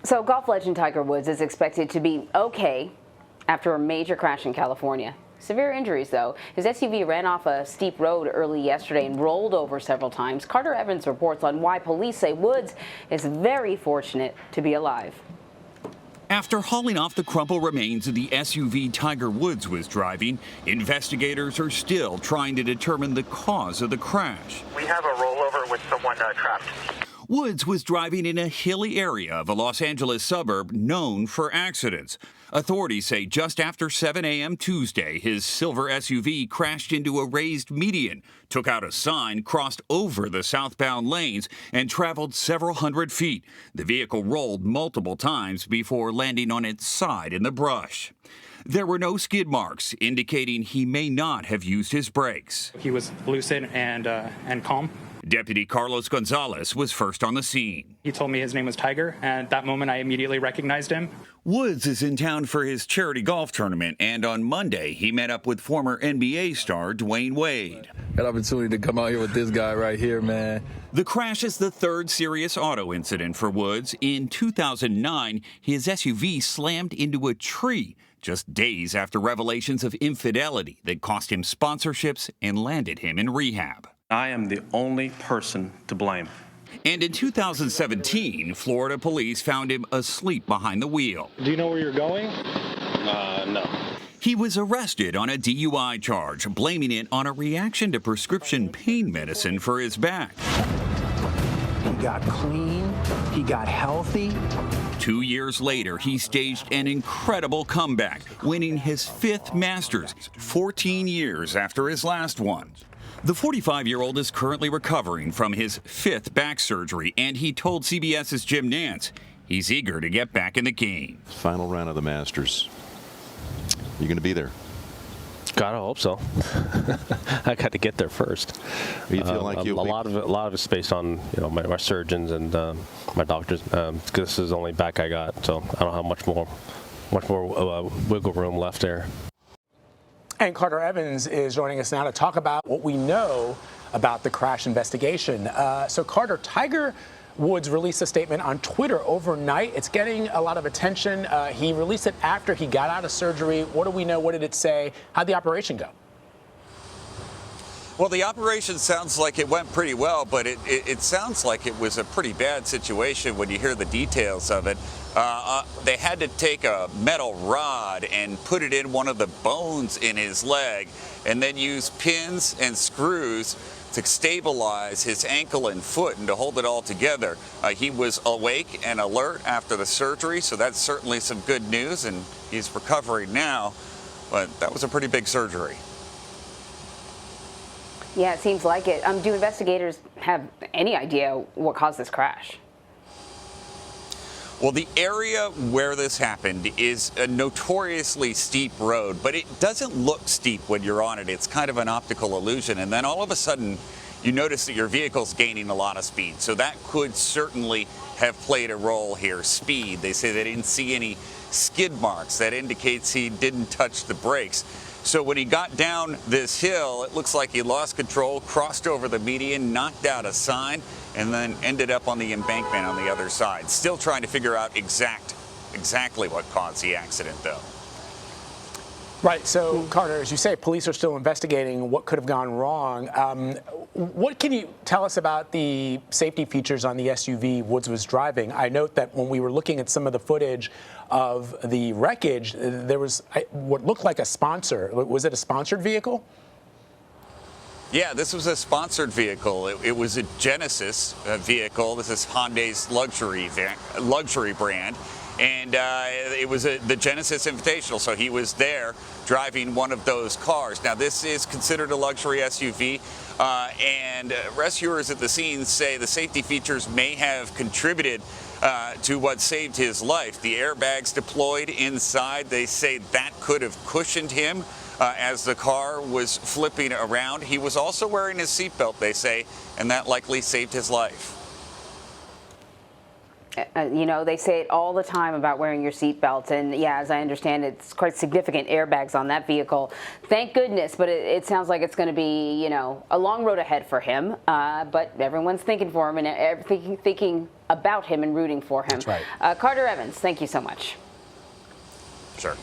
So golf legend Tiger Woods is expected to be okay after a major crash in California. Severe injuries, though. His SUV ran off a steep road early yesterday and rolled over several times. Carter Evans reports on why police say Woods is very fortunate to be alive. After hauling off the crumpled remains of the SUV Tiger Woods was driving, investigators are still trying to determine the cause of the crash. We have a rollover with someone trapped. Woods was driving in a hilly area of a Los Angeles suburb known for accidents. Authorities say just after 7 a.m. Tuesday, his silver SUV crashed into a raised median, took out a sign, crossed over the southbound lanes, and traveled several hundred feet. The vehicle rolled multiple times before landing on its side in the brush. There were no skid marks, indicating he may not have used his brakes. He was lucid and calm. Deputy Carlos Gonzalez was first on the scene. He told me his name was Tiger, and at that moment I immediately recognized him. Woods is in town for his charity golf tournament, and on Monday he met up with former NBA star Dwayne Wade. Got an opportunity to come out here with this guy right here, man. The crash is the third serious auto incident for Woods. In 2009, his SUV slammed into a tree just days after revelations of infidelity that cost him sponsorships and landed him in rehab. I am the only person to blame. And in 2017, Florida police found him asleep behind the wheel. Do you know where you're going? No. He was arrested on a DUI charge, blaming it on a reaction to prescription pain medicine for his back. He got clean, he got healthy. 2 years later, he staged an incredible comeback, winning his fifth Masters, 14 years after his last one. The 45-year-old is currently recovering from his fifth back surgery, and he told CBS's Jim Nantz he's eager to get back in the game. Final round of the Masters. You're going to be there. Gotta hope so. I got to get there first. You feel like a lot of it's based on my surgeons and my doctors. This is the only back I got, so I don't have much more wiggle room left there. And Carter Evans is joining us now to talk about what we know about the crash investigation. So Carter, Tiger Woods released a statement on Twitter overnight. It's getting a lot of attention. He released it after he got out of surgery. What do we know? What did it say? How'd the operation go? Well, the operation sounds like it went pretty well, but it sounds like it was a pretty bad situation when you hear the details of it. They had to take a metal rod and put it in one of the bones in his leg and then use pins and screws to stabilize his ankle and foot and to hold it all together. He was awake and alert after the surgery, so that's certainly some good news, and he's recovering now, but that was a pretty big surgery. Yeah, it seems like it. Do investigators have any idea what caused this crash? Well, the area where this happened is a notoriously steep road, but it doesn't look steep when you're on it. It's kind of an optical illusion. And then all of a sudden, you notice that your vehicle's gaining a lot of speed. So that could certainly have played a role here. Speed. They say they didn't see any skid marks. That indicates he didn't touch the brakes. So when he got down this hill, it looks like he lost control, crossed over the median, knocked out a sign, and then ended up on the embankment on the other side. Still trying to figure out exactly what caused the accident, though. Right. So, Carter, as you say, police are still investigating what could have gone wrong. What can you tell us about the safety features on the SUV Woods was driving? I note that when we were looking at some of the footage of the wreckage, there was what looked like a sponsor. Was it a sponsored vehicle? Yeah, this was a sponsored vehicle. It was a Genesis vehicle. This is Hyundai's luxury brand. And it was the Genesis Invitational, so he was there driving one of those cars. Now, this is considered a luxury SUV, and rescuers at the scene say the safety features may have contributed to what saved his life. The airbags deployed inside, they say that could have cushioned him as the car was flipping around. He was also wearing his seatbelt, they say, and that likely saved his life. You know, they say it all the time about wearing your seatbelt, and yeah, as I understand it, it's quite significant airbags on that vehicle. Thank goodness, but it sounds like it's going to be, you know, a long road ahead for him. But everyone's thinking for him and thinking about him and rooting for him. That's right. Carter Evans, thank you so much. Sure.